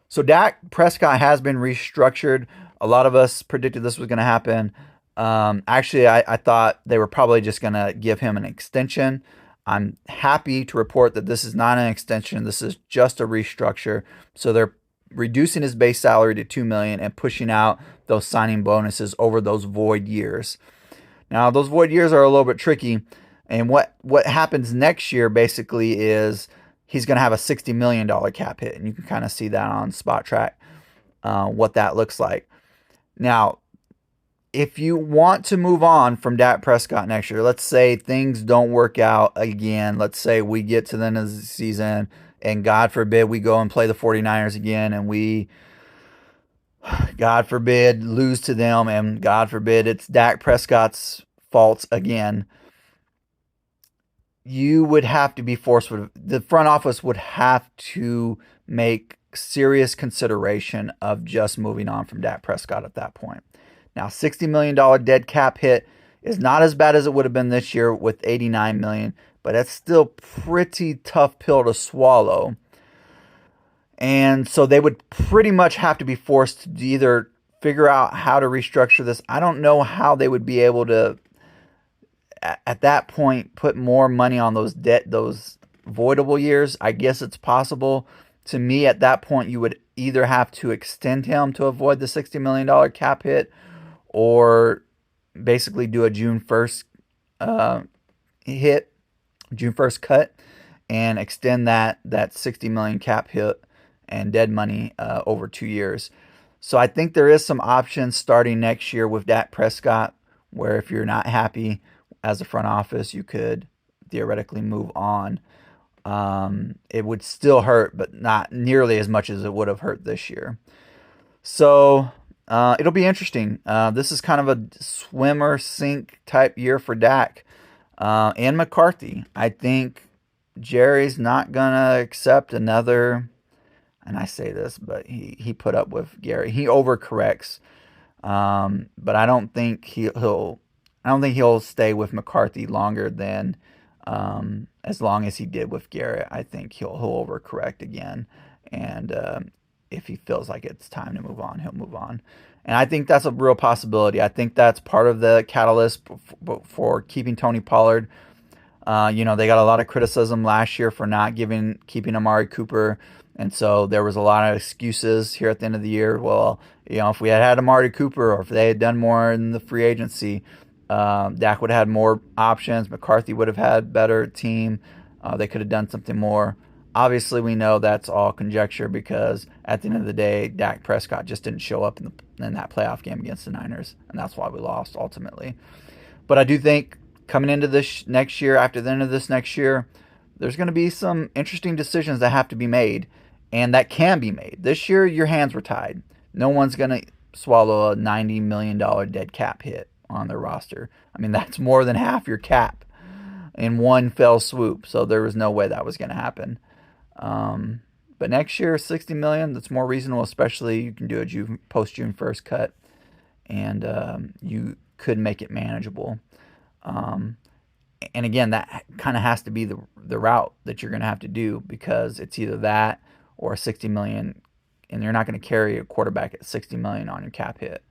So Dak Prescott has been restructured. A lot of us predicted this was going to happen. Actually, I thought they were probably just going to give him an extension. I'm happy to report that this is not an extension. This is just a restructure. So they're reducing his base salary to 2 million and pushing out those signing bonuses over those void years. Now, those void years are a little bit tricky. And what happens next year basically is he's going to have a $60 million cap hit. And you can kind of see that on Spot Track, what that looks like. Now, if you want to move on from Dak Prescott next year, let's say things don't work out again. Let's say we get to the end of the season and God forbid we go and play the 49ers again and we, God forbid, lose to them and God forbid it's Dak Prescott's fault again. You would have to be forced with the front office would have to make serious consideration of just moving on from Dak Prescott at that point. Now, $60 million dead cap hit is not as bad as it would have been this year with $89 million, but it's still pretty tough pill to swallow. And so they would pretty much have to be forced to either figure out how to restructure this. I don't know how they would be able to at that point put more money on those voidable years. I guess it's possible. To me, at that point, you would either have to extend him to avoid the $60 million cap hit, or basically do a June 1st hit, June 1st cut, and extend that $60 million cap hit and dead money over 2 years. So I think there is some options starting next year with Dak Prescott, where if you're not happy as a front office, you could theoretically move on. It would still hurt, but not nearly as much as it would have hurt this year. So it'll be interesting. This is kind of a swim or sink type year for Dak and McCarthy. I think Jerry's not going to accept another, and I say this, but he put up with Gary. He overcorrects. But I don't think he'll stay with McCarthy longer than as long as he did with Garrett. I think he'll overcorrect again, and if he feels like it's time to move on, he'll move on. And I think that's a real possibility. I think that's part of the catalyst for keeping Tony Pollard. They got a lot of criticism last year for not keeping Amari Cooper. And so there was a lot of excuses here at the end of the year. Well, if we had Amari Cooper, or if they had done more in the free agency, Dak would have had more options. McCarthy would have had better team. They could have done something more. Obviously, we know that's all conjecture because at the end of the day, Dak Prescott just didn't show up in that playoff game against the Niners, and that's why we lost ultimately. But I do think coming into this next year, after the end of this next year, there's going to be some interesting decisions that have to be made, and that can be made. This year, your hands were tied. No one's going to swallow a $90 million dead cap hit on their roster. I mean, that's more than half your cap in one fell swoop. So there was no way that was going to happen. But next year, $60 million, that's more reasonable, especially you can do a post-June 1st cut, and you could make it manageable. And again, that kind of has to be the route that you're going to have to do, because it's either that or $60 million, and you're not going to carry a quarterback at $60 million on your cap hit.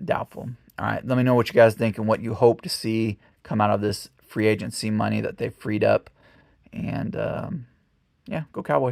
Doubtful. All right, let me know what you guys think and what you hope to see come out of this free agency money that they've freed up. And yeah, go Cowboys.